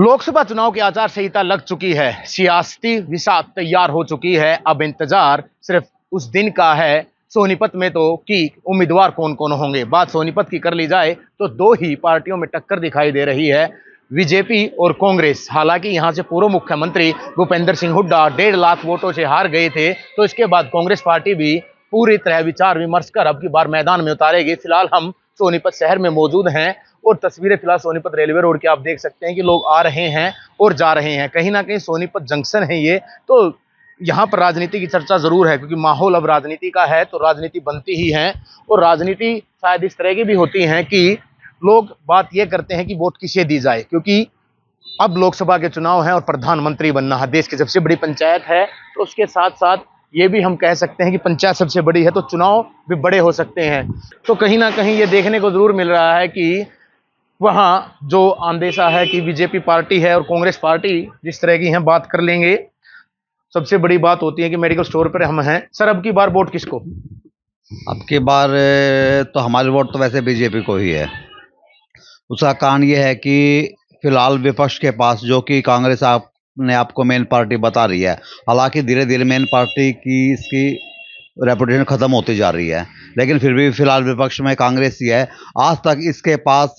लोकसभा चुनाव की आचार संहिता लग चुकी है, सियासती विसात तैयार हो चुकी है। अब इंतजार सिर्फ उस दिन का है सोनीपत में तो कि उम्मीदवार कौन कौन होंगे। बात सोनीपत की कर ली जाए तो दो ही पार्टियों में टक्कर दिखाई दे रही है, बीजेपी और कांग्रेस। हालांकि यहां से पूर्व मुख्यमंत्री भूपेंद्र सिंह हुड्डा 1.5 लाख वोटों से हार गए थे, तो इसके बाद कांग्रेस पार्टी भी पूरी तरह विचार विमर्श कर अब की बार मैदान में उतारेगी। फिलहाल हम सोनीपत शहर में मौजूद हैं और तस्वीरें फिलहाल सोनीपत रेलवे रोड की आप देख सकते हैं कि लोग आ रहे हैं और जा रहे हैं। कहीं ना कहीं सोनीपत जंक्शन है ये, तो यहाँ पर राजनीति की चर्चा जरूर है क्योंकि माहौल अब राजनीति का है, तो राजनीति बनती ही है। और राजनीति शायद इस तरह की भी होती है कि लोग बात ये करते हैं कि वोट किसे दी जाए, क्योंकि अब लोकसभा के चुनाव हैं और प्रधानमंत्री बनना है। देश की सबसे बड़ी पंचायत है, तो उसके साथ साथ ये भी हम कह सकते हैं कि पंचायत सबसे बड़ी है, तो चुनाव भी बड़े हो सकते हैं। तो कहीं ना कहीं ये देखने को जरूर मिल रहा है कि वहाँ जो अंदेशा है कि बीजेपी पार्टी है और कांग्रेस पार्टी जिस तरह की है, बात कर लेंगे। सबसे बड़ी बात होती है कि मेडिकल स्टोर पर हम हैं। सर, अब की बार वोट किसको? अब की बार तो हमारी वोट तो वैसे बीजेपी को ही है। उसका कारण ये है कि फिलहाल विपक्ष के पास, जो कि कांग्रेस अपने आपको मेन पार्टी बता रही है, हालांकि धीरे धीरे मेन पार्टी की इसकी रेपुटेशन खत्म होती जा रही है, लेकिन फिर भी फिलहाल विपक्ष में कांग्रेस ही है। आज तक इसके पास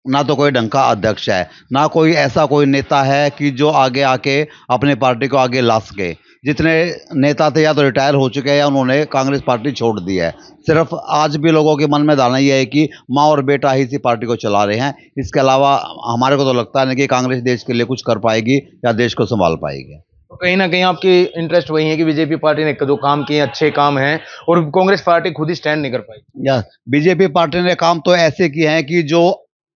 ना तो कोई ढंग का अध्यक्ष है, ना कोई ऐसा कोई नेता है कि जो आगे आके अपने पार्टी को आगे ला सके। जितने नेता थे या तो रिटायर हो चुके हैं या उन्होंने कांग्रेस पार्टी छोड़ दी है। सिर्फ आज भी लोगों के मन में धारणा ये है कि माँ और बेटा ही इसी पार्टी को चला रहे हैं। इसके अलावा हमारे को तो लगता नहीं कि कांग्रेस देश के लिए कुछ कर पाएगी या देश को संभाल पाएगी। तो कहीं ना कहीं आपकी इंटरेस्ट वही है कि बीजेपी पार्टी ने जो काम किए अच्छे काम हैं और कांग्रेस पार्टी खुद ही स्टैंड नहीं कर पाई। या बीजेपी पार्टी ने काम तो ऐसे किए हैं कि जो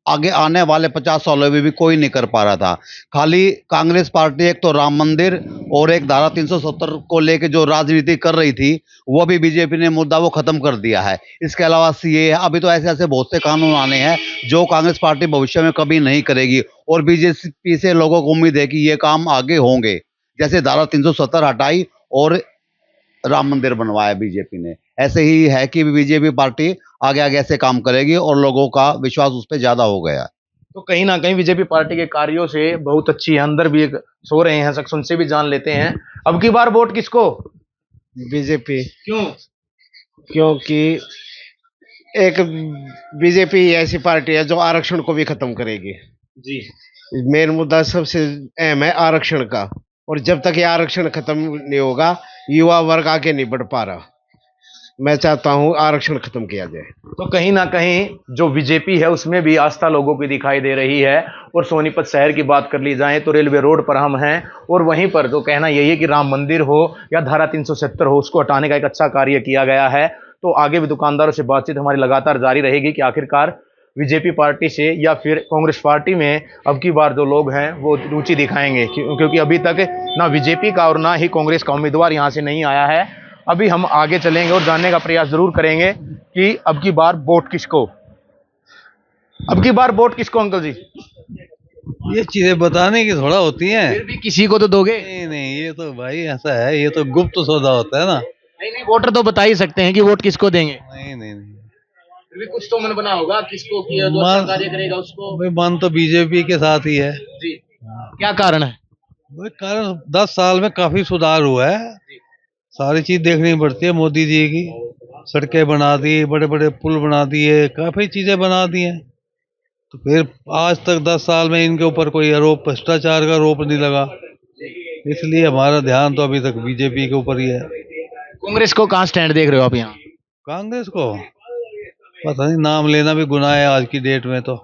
आगे आने वाले 50 सालों में भी कोई नहीं कर पा रहा था। खाली कांग्रेस पार्टी एक तो राम मंदिर और एक धारा 370 को लेके जो राजनीति कर रही थी, वो भी बीजेपी ने मुद्दा वो खत्म कर दिया है। इसके अलावा सीए, अभी तो ऐसे ऐसे बहुत से कानून आने हैं जो कांग्रेस पार्टी भविष्य में कभी नहीं करेगी, और बीजेपी से लोगों को उम्मीद है कि ये काम आगे होंगे। जैसे धारा 370 हटाई और राम मंदिर बनवाया बीजेपी ने, ऐसे ही है कि बीजेपी पार्टी आगे आगे ऐसे काम करेगी और लोगों का विश्वास उस पर ज्यादा हो गया। तो कहीं ना कहीं बीजेपी पार्टी के कार्यों से बहुत अच्छी है, अंदर भी एक सो रहे हैं शख्स, उनसे भी जान लेते हैं। अब की बार वोट किसको? बीजेपी। क्यों? क्योंकि एक बीजेपी ऐसी पार्टी है जो आरक्षण को भी खत्म करेगी। जी। मेन मुद्दा सबसे अहम है आरक्षण का, और जब तक ये आरक्षण खत्म नहीं होगा, युवा वर्ग आगे नहीं बढ़ पा रहा। मैं चाहता हूँ आरक्षण खत्म किया जाए। तो कहीं ना कहीं जो बीजेपी है उसमें भी आस्था लोगों की दिखाई दे रही है। और सोनीपत शहर की बात कर ली जाए तो रेलवे रोड पर हम हैं और वहीं पर जो कहना यही है कि राम मंदिर हो या धारा 370 हो, उसको हटाने का एक अच्छा कार्य किया गया है। तो आगे भी दुकानदारों से बातचीत हमारी लगातार जारी रहेगी कि आखिरकार बीजेपी पार्टी से या फिर कांग्रेस पार्टी में अब की बार जो लोग हैं वो रुचि दिखाएंगे, क्योंकि अभी तक ना बीजेपी का और ना ही कांग्रेस का उम्मीदवार यहाँ से नहीं आया है। अभी हम आगे चलेंगे और जानने का प्रयास जरूर करेंगे कि अब की बार वोट किसको। अब की बार वोट किसको अंकल जी? ये चीजें बताने की थोड़ा होती हैं। फिर भी किसी को तो दोगे? नहीं नहीं, ये तो भाई ऐसा है, ये तो गुप्त सौदा होता है ना। नहीं नहीं, वोटर तो बता ही सकते हैं कि वोट किसको देंगे। नहीं नहीं नहीं, फिर भी कुछ तो मन बना होगा किसको किया जो अच्छा कार्य करेगा उसको। भाई मन तो बीजेपी के साथ ही है। जी। क्या कारण है? वही कारण 10 साल में काफी सुधार हुआ है। सारी चीज देखनी पड़ती है। मोदी जी की सड़कें बना दी, बड़े बड़े पुल बना दिए, काफी चीजें बना दी हैं। तो फिर आज तक 10 साल में इनके ऊपर कोई आरोप, भ्रष्टाचार का आरोप नहीं लगा, इसलिए हमारा ध्यान तो अभी तक बीजेपी के ऊपर ही है। कांग्रेस को कहाँ स्टैंड देख रहे हो आप यहाँ? कांग्रेस को पता नहीं, नाम लेना भी गुनाह है आज की डेट में, तो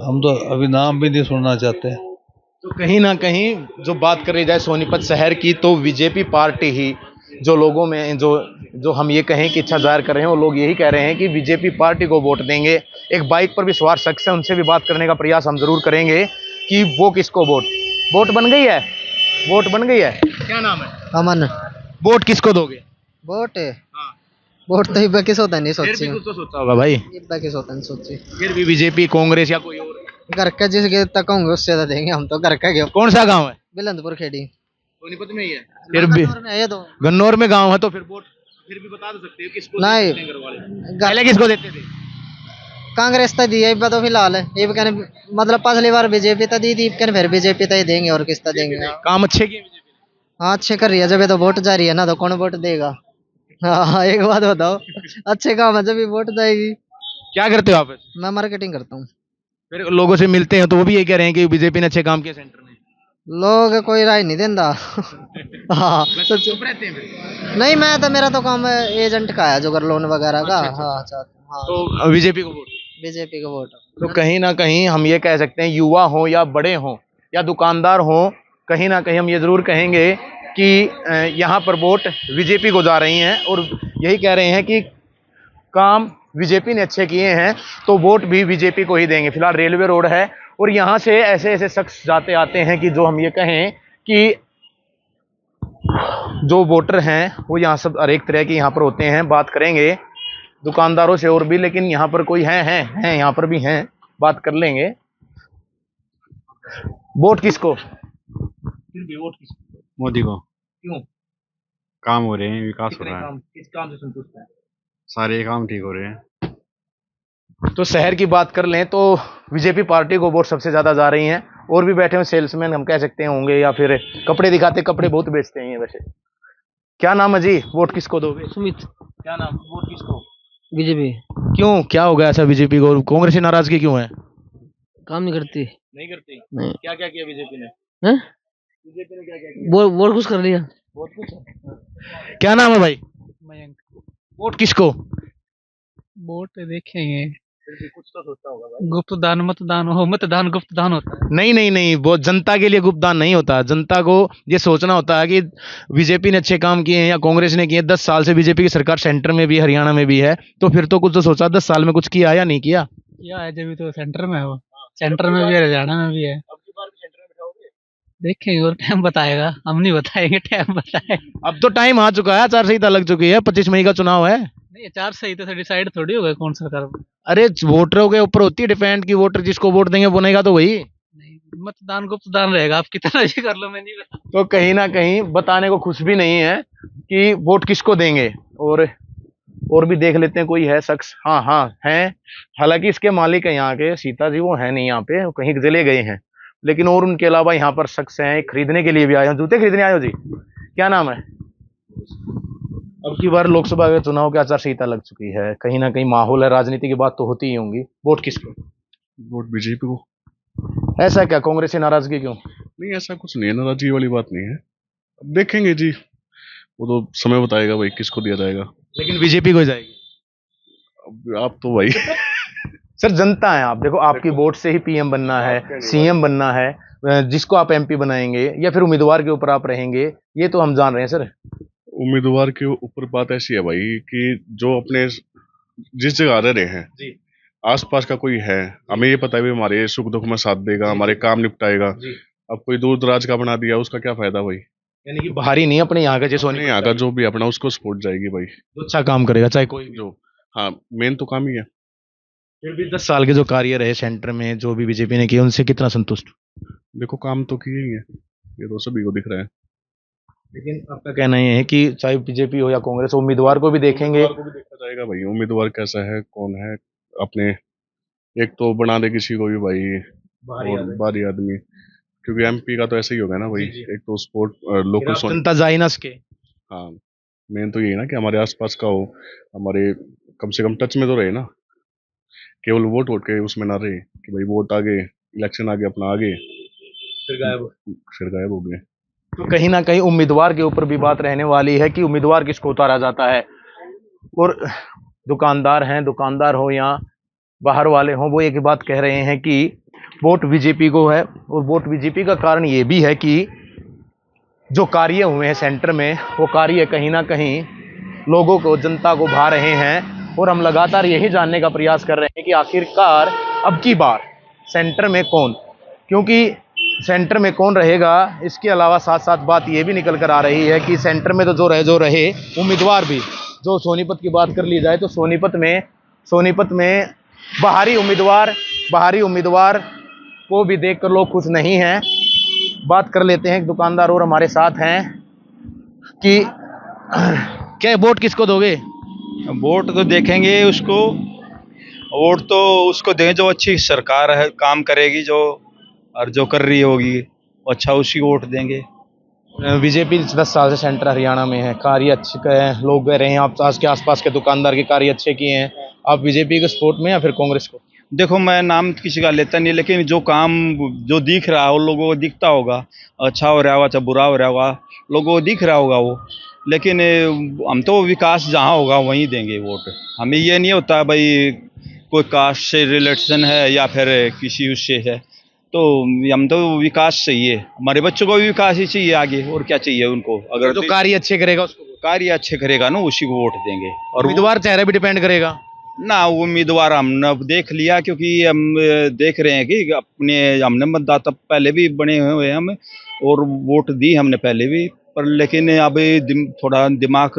हम तो अभी नाम भी नहीं सुनना चाहते। तो कहीं ना कहीं जो बात करी जाए सोनीपत शहर की, तो बीजेपी पार्टी ही जो लोगों में जो हम ये कहें कि इच्छा जाहिर कर रहे हैं, वो लोग यही कह रहे हैं कि बीजेपी पार्टी को वोट देंगे। एक बाइक पर भी सवार शख्स है, उनसे भी बात करने का प्रयास हम जरूर करेंगे कि वो किसको वोट बन गई है? वोट बन गई है? क्या नाम है? अमन। वोट किसको दोगे? वोट हाँ। वोट तो इब्बा किस होता नहीं फिर सोची। भी कुछ तो सोचा होगा भाई। इब्बा किस होता नहीं सोची। फिर भी बीजेपी, कांग्रेस या कोई और? घर का जिसके तक होंगे उससे ज्यादा देंगे हम तो। घर का क्यों? कौन सा गांव है? बिलंदपुर खेड़ी। सोनीपत में ही है? फिर भी ये तो गन्नौर में गांव है, तो फिर वोट फिर भी बता दो सकते हो किसको नहीं। देते हैं घर वाले? पहले किसको देते थे? कांग्रेस तो दी है इब तो फिलहाल इब कहने मतलब पिछली बार बीजेपी तो दी थी, इब कहने फिर बीजेपी तो ही देंगे और किस तरह देंगे। काम अच्छे किए बीजेपी ने? हाँ अच्छे कर रही है, जब ये तो वोट जा रही है ना, तो कौन वोट देगा। हाँ एक बात बताओ, अच्छे काम है जब भी वोट जाएगी। क्या करते हो आप वैसे? मैं मार्केटिंग करता हूँ। फिर लोगों से मिलते हैं तो वो भी ये कह रहे हैं कि बीजेपी ने अच्छे काम किए सेंटर में। लोग कोई राय नहीं देता। हाँ सच। चुप रहते हैं फिर। नहीं मैं तो, मेरा तो काम एजेंट का है जो कर लोन वगैरह का। हाँ अच्छा हाँ। तो बीजेपी को वोट। बीजेपी का वोट। तो कहीं ना कहीं हम ये कह सकते हैं, युवा हो या बड़े हो या दुकानदार हो, कहीं ना कहीं हम ये जरूर कहेंगे कि यहाँ पर वोट बीजेपी को जा रही हैं और यही कह रहे हैं कि काम बीजेपी ने अच्छे किए हैं तो वोट भी बीजेपी को ही देंगे। फिलहाल रेलवे रोड है और यहाँ से ऐसे ऐसे शख्स जाते आते हैं कि जो हम ये कहें कि जो वोटर हैं वो यहाँ सब हर एक तरह के यहाँ पर होते हैं। बात करेंगे दुकानदारों से और भी, लेकिन यहाँ पर कोई हैं यहाँ पर भी हैं, बात कर लेंगे। वोट किसको? फिर भी वोट किसको? मोदी को। क्यों? काम हो रहे हैं, विकास हो कितने रहा है, काम, किस काम से संतुष्ट है? सारे काम ठीक हो रहे हैं। तो शहर की बात कर लें तो बीजेपी पार्टी को वोट सबसे ज्यादा जा रही हैं। और भी बैठे हुए सेल्समैन हम कह सकते हैं होंगे, या फिर कपड़े दिखाते, कपड़े बहुत बेचते हैं ये वैसे। क्या नाम है जी? वोट किसको दोगे? सुमित। क्या नाम? वोट किसको? बीजेपी। क्यों, क्या हो गया ऐसा बीजेपी को? कांग्रेस से नाराजगी क्यों है? काम नहीं करती। नहीं करती? नहीं। क्या क्या किया बीजेपी ने? हैं? बीजेपी ने क्या क्या किया? वोट कुछ कर लिया। वोट कुछ। क्या नाम है भाई? मयंक। वोट किसको? वोट देखेंगे, कुछ तो सोचता होगा भाई। गुप्त दान मतदान हो, मतदान गुप्त दान होता है। नहीं, वो जनता के लिए गुप्तदान नहीं होता। जनता को ये सोचना होता है कि बीजेपी ने अच्छे काम किए हैं या कांग्रेस ने किए। 10 साल से बीजेपी की सरकार सेंटर में भी, हरियाणा में भी है, तो फिर तो कुछ तो सोचा। 10 साल में कुछ किया या नहीं किया? क्या है, जब भी तो सेंटर में है वो, सेंटर में भी है, हरियाणा में भी है। देखेंगे और टाइम बताएगा, हम नहीं बताएंगे, टाइम बताएगा। अब तो टाइम आ चुका है, आचार संहिता लग चुकी है, 25 मई का चुनाव है। नहीं, 4 सही तो डिसाइड थोड़ी होगा कौन सरकार बने। अरे वोटरों के ऊपर होती है डिपेंड कि वोटर जिसको वोट देंगे बनेगा तो वही। नहीं, मतदान गुप्त दान रहेगा, आप कितना भी कर लो, मैं नहीं बता। तो कहीं ना कहीं बताने को खुश भी नहीं है कि वोट किसको देंगे। और भी देख लेते हैं, कोई है शख्स? हाँ हैं। हालांकि इसके मालिक है यहाँ के, सीता जी, वो है नहीं यहाँ पे, वो कहीं चले गए हैं। लेकिन और उनके अलावा यहाँ पर शख्स हैं, खरीदने के लिए भी आए हो। जूते खरीदने आए हो जी? क्या नाम है? अब की बार लोकसभा के चुनाव की आचार संहिता लग चुकी है, कहीं ना कहीं माहौल है, राजनीति की बात तो होती ही होंगी। वोट किसको? वोट बीजेपी को। ऐसा क्या, कांग्रेस से नाराजगी क्यों? नहीं, ऐसा कुछ नहीं है, नाराजगी वाली बात नहीं है। अब देखेंगे जी, वो तो समय बताएगा भाई किसको दिया जाएगा। लेकिन बीजेपी को जाएगी। अब आप तो भाई सर जनता है, आप देखो, आपकी वोट से ही पीएम बनना है, सीएम बनना है, जिसको आप एमपी बनाएंगे या फिर उम्मीदवार के ऊपर आप रहेंगे, ये तो हम जान रहे हैं सर। उम्मीदवार के ऊपर बात ऐसी है भाई कि जो अपने जिस जगह रह रहे हैं जी, आसपास का कोई है, हमें ये पता है भी हमारे सुख दुख में साथ देगा, हमारे काम निपटाएगा। जी। अब कोई दूर दराज का बना दिया, उसका क्या फायदा भाई? यानी कि बाहरी नहीं, अपने यहाँ का जैसे नहीं, यहाँ का जो भी अपना उसको सपोर्ट जाएगी भाई, जो अच्छा काम करेगा चाहे कोई भी। जो हाँ मेन तो काम ही है। फिर भी 10 साल के जो कार्य रहे सेंटर में, जो भी बीजेपी ने किए, उनसे कितना संतुष्ट? देखो काम तो किए ही है, ये तो सभी को दिख रहा है। लेकिन आपका कहना ये है कि चाहे बीजेपी हो या कांग्रेस, उम्मीदवार को भी देखेंगे। उम्मीदवार को भी देखा जाएगा भाई, उम्मीदवार कैसा है, कौन है अपने। एक तो बना दे किसी को भी भाई, और बाहरी आदमी, क्योंकि एमपी का तो ऐसा ही होगा ना भाई। एक तो स्पोर्ट लोकल जनता जाए ना सके। हाँ, मेन तो यही ना कि हमारे आसपास का हो, हमारे कम से कम टच में तो रहे ना, केवल वोट के उसमें ना रहे कि भाई वोट आ गए, इलेक्शन आ गए, अपना आ गए, फिर गायब हो गए। तो कहीं ना कहीं उम्मीदवार के ऊपर भी बात रहने वाली है कि उम्मीदवार किसको उतारा जाता है। और दुकानदार हो या बाहर वाले हों, वो एक ही बात कह रहे हैं कि वोट बीजेपी को है। और वोट बीजेपी का कारण ये भी है कि जो कार्य हुए हैं सेंटर में, वो कार्य कहीं ना कहीं लोगों को, जनता को भा रहे हैं। और हम लगातार यही जानने का प्रयास कर रहे हैं कि आखिरकार अब की बार सेंटर में कौन, क्योंकि सेंटर में कौन रहेगा, इसके अलावा साथ साथ बात ये भी निकल कर आ रही है कि सेंटर में तो जो रहे उम्मीदवार भी, जो सोनीपत की बात कर ली जाए तो सोनीपत में बाहरी उम्मीदवार को भी देखकर लोग खुश नहीं हैं। बात कर लेते हैं, एक दुकानदार और हमारे साथ हैं कि क्या वोट किसको दोगे? वोट तो देखेंगे उसको, वोट तो उसको दें जो अच्छी सरकार है, काम करेगी जो, और जो कर रही होगी अच्छा उसी को वोट देंगे। बीजेपी 10 साल से सेंटर हरियाणा में है, कार्य अच्छे हैं, लोग कह रहे हैं आप आज के आसपास के दुकानदार के कार्य अच्छे किए हैं, आप बीजेपी के सपोर्ट में या फिर कांग्रेस को? देखो मैं नाम किसी का लेता नहीं, लेकिन जो काम जो दिख रहा है वो लोगों को दिखता होगा, अच्छा हो रहा होगा चाहे बुरा हो रहा होगा, लोगों को दिख रहा होगा वो। लेकिन हम तो विकास जहाँ होगा वहीं देंगे वोट। हमें ये नहीं होता भाई कोई कास्ट से रिलेशन है या फिर किसी उससे है, तो हम तो विकास चाहिए, हमारे बच्चों को भी विकास ही चाहिए आगे, और क्या चाहिए उनको। अगर जो कार्य अच्छे करेगा उसको कार्य अच्छे करेगा ना उसी को वोट देंगे। और उम्मीदवार चेहरे भी डिपेंड करेगा ना उम्मीदवार हमने अब देख लिया, क्योंकि हम देख रहे हैं कि अपने हमने मतदाता पहले भी बने हुए हैं हम, और वोट दी हमने पहले भी, पर लेकिन अब थोड़ा दिमाग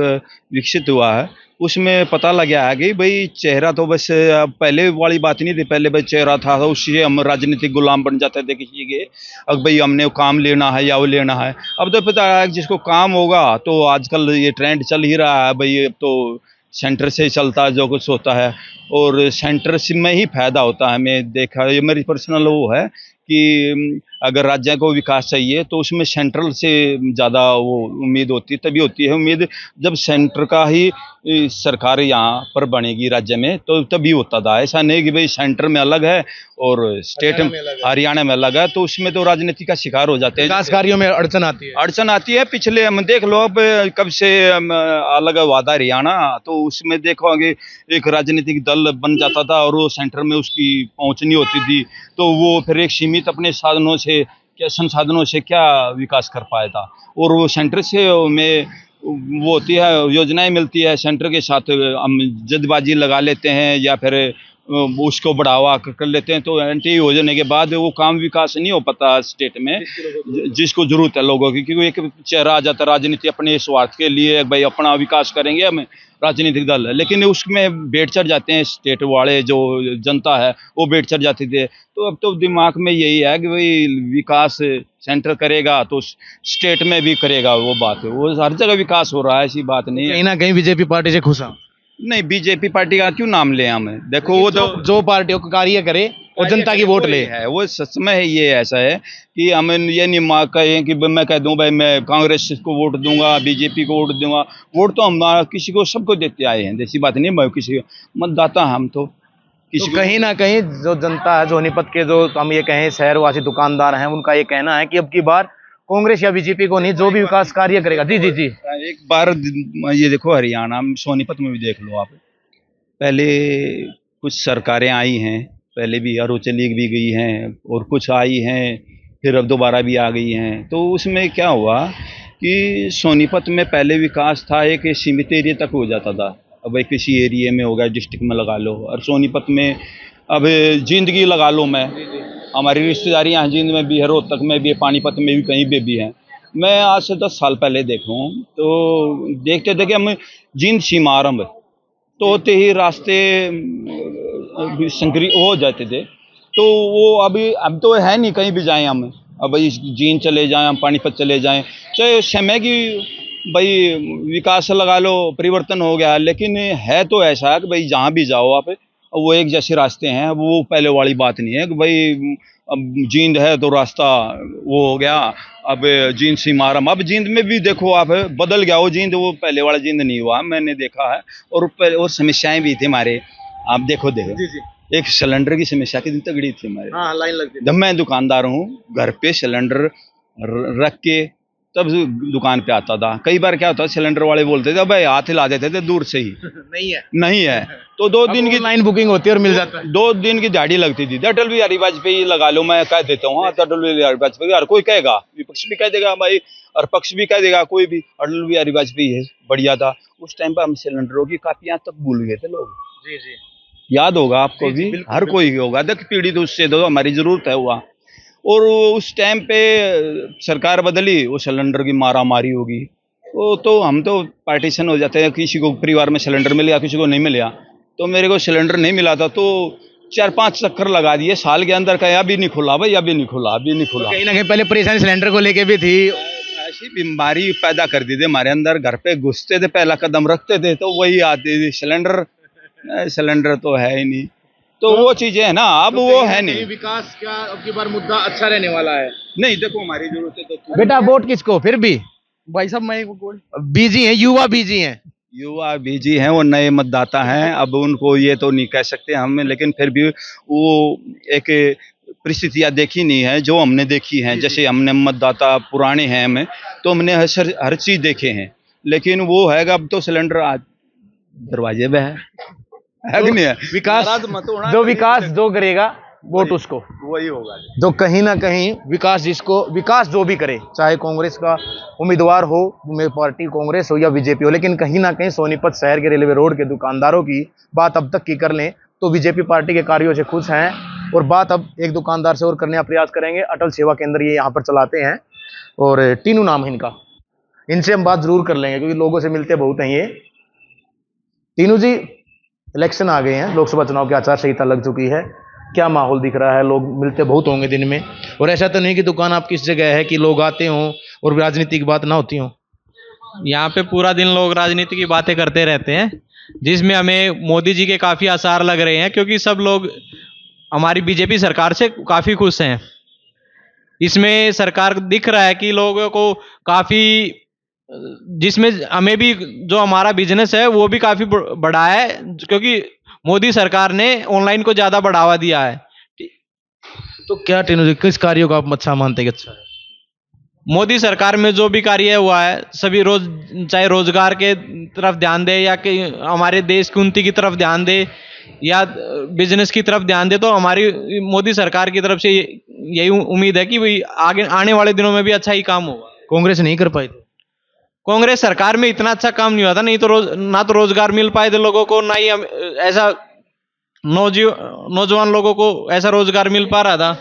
विकसित हुआ है, उसमें पता लग गया है कि भाई चेहरा तो बस अब पहले वाली बात नहीं थी। पहले भाई चेहरा था तो उससे हम राजनीतिक गुलाम बन जाते थे किसी के, अब भाई हमने वो काम लेना है या वो लेना है। अब तो पता है जिसको काम होगा, तो आजकल ये ट्रेंड चल ही रहा है भाई, अब तो सेंटर से ही चलता है जो कुछ होता है, और सेंटर से में ही फायदा होता है। मैं देखा, ये मेरी पर्सनल वो है कि अगर राज्य को विकास चाहिए तो उसमें सेंट्रल से ज़्यादा वो उम्मीद होती है, तभी होती है उम्मीद जब सेंटर का ही सरकार यहाँ पर बनेगी राज्य में, तो तभी होता था। ऐसा नहीं कि भाई सेंटर में अलग है और स्टेट में हरियाणा में अलग है, तो उसमें तो राजनीति का शिकार हो जाते हैं, विकास कार्यों में अड़चन आती है। अड़चन आती है। पिछले हम देख लो अब कब से अलग हुआ था हरियाणा, तो उसमें देखो आगे एक राजनीतिक दल बन जाता था और वो सेंटर में उसकी पहुंच नहीं होती थी, तो वो फिर एक सीमित अपने साधनों से क्या संसाधनों से क्या विकास कर पाया था। और वो सेंटर से में वो होती है, योजनाएं मिलती है, सेंटर के साथ हम जल्दबाजी लगा लेते हैं या फिर उसको बढ़ावा कर लेते हैं, तो एंटी हो जाने के बाद वो काम विकास नहीं हो पाता स्टेट में जिसको जरूरत है लोगों की। क्योंकि एक चेहरा आ जाता है राजनीति अपने स्वार्थ के लिए, भाई अपना विकास करेंगे हम राजनीतिक दल, लेकिन उसमें बैठ चढ़ जाते हैं स्टेट वाले, जो जनता है वो बैठ चढ़ जाती थे। तो अब तो दिमाग में यही है कि भाई विकास सेंटर करेगा तो स्टेट में भी करेगा, वो बात है, वो हर जगह विकास हो रहा है, ऐसी बात नहीं है। कहीं ना कहीं बीजेपी पार्टी से खुश हैं? नहीं, बीजेपी पार्टी का क्यों नाम ले हमें, देखो वो तो जो पार्टियों को कार्य करे और जनता की वोट ले है, वो सच में है। ये ऐसा है कि हमें ये नहीं कहें कि मैं कह दूं भाई मैं कांग्रेस को वोट दूंगा, बीजेपी को वोट दूंगा। वोट तो हम किसी को सबको देते आए हैं, ऐसी बात नहीं, मैं किसी मतदाता हम तो किसी तो कहीं ना कहीं जो जनता है, सोनीपत के जो हम ये कहें शहरवासी दुकानदार हैं, उनका ये कहना है कि अब की बार कांग्रेस या बीजेपी को नहीं, जो भी विकास कार्य करेगा। जी जी जी। एक बार ये देखो हरियाणा में सोनीपत में भी देख लो आप, पहले कुछ सरकारें आई हैं, पहले भी अरुणाचल लीग भी गई हैं और कुछ आई हैं, फिर अब दोबारा भी आ गई हैं। तो उसमें क्या हुआ कि सोनीपत में पहले विकास था एक सीमित एरिया तक हो जाता था, अब एक किसी एरिया में हो गया, डिस्ट्रिक्ट में लगा लो, और सोनीपत में अब जींद की लगा लो, मैं हमारी रिश्तेदारी यहाँ जींद में भी है, रोहतक में भी है, पानीपत में भी कहीं पे भी है। मैं आज से 10 साल पहले देखा हूँ, तो देखते थे कि हम जींद सीमारंभ तो होते ही रास्ते संकरी हो जाते थे, तो वो अभी अब तो है नहीं, कहीं भी जाएं हम, अब भाई जींद चले जाएं, हम पानीपत चले जाएं, चाहे समय की भाई विकास लगा लो, परिवर्तन हो गया, लेकिन है तो ऐसा कि भाई जहाँ भी जाओ आप वो एक जैसे रास्ते हैं। वो पहले वाली बात नहीं है कि भाई अब जींद है तो रास्ता वो हो गया, अब जींद सीमारम, अब जींद में भी देखो आप बदल गया वो जींद, वो पहले वाला जींद नहीं हुआ, मैंने देखा है। और समस्याएं भी थी हमारे, आप देखो जी जी। एक सिलेंडर की समस्या कितनी तगड़ी थी हमारे। हाँ, लाइन लगती जब मैं दुकानदार हूँ, घर पे सिलेंडर रख के तब दुकान पे आता था। कई बार क्या होता है, सिलेंडर वाले बोलते थे भाई हाथ हिला देते थे दूर से ही नहीं है, तो 2 दिन की लाइन बुकिंग होती है और मिल जाता है। 2 दिन की दिहाड़ी लगती थी। अटल बिहारी वाजपेयी लगा लो, मैं कह देता हूँ अटल बिहारी वाजपेयी, हर कोई कहेगा, विपक्ष भी कह देगा भाई और पक्ष भी कह देगा, कोई भी अटल बिहारी वाजपेयी है बढ़िया था। उस टाइम पर हम सिलेंडरों की कापियां तक भूल गए थे लोग। जी जी, याद होगा आपको भी, हर कोई होगा, देख पीड़ित तो उससे तो हमारी जरूरत है हुआ। और उस टाइम पे सरकार बदली, वो सिलेंडर की मारा मारी होगी, वो तो हम तो पार्टीशन हो जाते हैं, किसी को परिवार में सिलेंडर मिल गया, किसी को नहीं मिला। तो मेरे को सिलेंडर नहीं मिला था, तो 4-5 चक्कर लगा दिए साल के अंदर, का अभी नहीं खुला भाई, अभी नहीं खुला, अभी नहीं खुला। कहीं ना कहीं पहले परेशानी सिलेंडर को लेके भी थी, ऐसी बीमारी पैदा कर दी थी हमारे अंदर। घर पे घुसते थे, पहला कदम रखते थे तो वही आती थी सिलेंडर, सिलेंडर तो है ही नहीं। तो वो चीजें है ना, अब तो वो कहीं है ना कहीं नहीं। विकास का अब की बार मुद्दा अच्छा रहने वाला है। नहीं, देखो हमारी जरूरत है तो बेटा वोट किसको फिर भी भाई साहब मैं बिजी हैं, युवा बिजी हैं। युवा बीजी हैं, वो नए मतदाता हैं, अब उनको ये तो नहीं कह सकते हम, लेकिन फिर भी वो एक परिस्थितियां देखी नहीं है जो हमने देखी हैं। जैसे हमने मतदाता पुराने हैं हमें, तो हमने हर चीज देखे हैं, लेकिन वो है अब तो सिलेंडर आज दरवाजे पे है कि नहीं है? विकास नाराज मत होना, जो विकास जो करेगा वोट उसको, वही होगा। जो कहीं ना कहीं विकास जिसको विकास जो भी करे, चाहे कांग्रेस का उम्मीदवार हो, में पार्टी कांग्रेस हो या बीजेपी हो, लेकिन कहीं ना कहीं सोनीपत शहर के रेलवे रोड के दुकानदारों की बात अब तक की कर लें तो बीजेपी पार्टी के कार्यों से खुश हैं। और बात अब एक दुकानदार से और करने का प्रयास करेंगे। अटल सेवा केंद्र ये यहाँ पर चलाते हैं और तीनू नाम है इनका, इनसे हम बात जरूर कर लेंगे क्योंकि लोगों से मिलते बहुत हैं ये। तीनू जी, इलेक्शन आ गए हैं, लोकसभा चुनाव की आचार संहिता लग चुकी है, क्या माहौल दिख रहा है? लोग मिलते बहुत होंगे दिन में, और ऐसा तो नहीं कि दुकान आप किस जगह है कि लोग आते हों और राजनीति की बात ना होती हो? यहाँ पे पूरा दिन लोग राजनीति की बातें करते रहते हैं, जिसमें हमें मोदी जी के काफ़ी आसार लग रहे हैं, क्योंकि सब लोग हमारी बीजेपी सरकार से काफ़ी खुश हैं। इसमें सरकार दिख रहा है कि लोगों को काफ़ी, जिसमें हमें भी जो हमारा बिजनेस है वो भी काफ़ी बढ़ा है, क्योंकि मोदी सरकार ने ऑनलाइन को ज़्यादा बढ़ावा दिया है। तो क्या टीनू जी, किस कार्यों का आप अच्छा मानते हैं कि अच्छा है? मोदी सरकार में जो भी कार्य हुआ है सभी चाहे रोजगार के तरफ ध्यान दे या कि हमारे देश की उन्नति की तरफ ध्यान दे या बिजनेस की तरफ ध्यान दे, तो हमारी मोदी सरकार की तरफ से यही उम्मीद है कि भाई आगे आने वाले दिनों में भी अच्छा ही काम होगा। कांग्रेस नहीं कर पाई? कांग्रेस सरकार में इतना अच्छा काम नहीं हुआ था, नहीं तो ना तो रोजगार मिल पाए थे लोगों को, ना ही ऐसा नौजवान लोगों को ऐसा रोजगार मिल पा रहा था।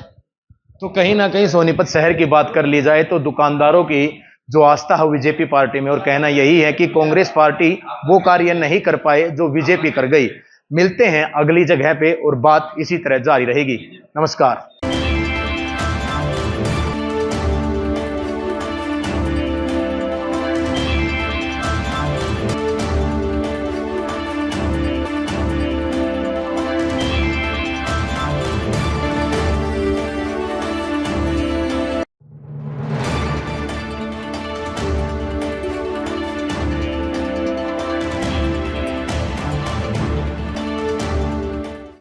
तो कहीं ना कहीं सोनीपत शहर की बात कर ली जाए तो दुकानदारों की जो आस्था है बीजेपी पार्टी में, और कहना यही है कि कांग्रेस पार्टी वो कार्य नहीं कर पाए जो बीजेपी कर गई। मिलते हैं अगली जगह पे और बात इसी तरह जारी रहेगी। नमस्कार।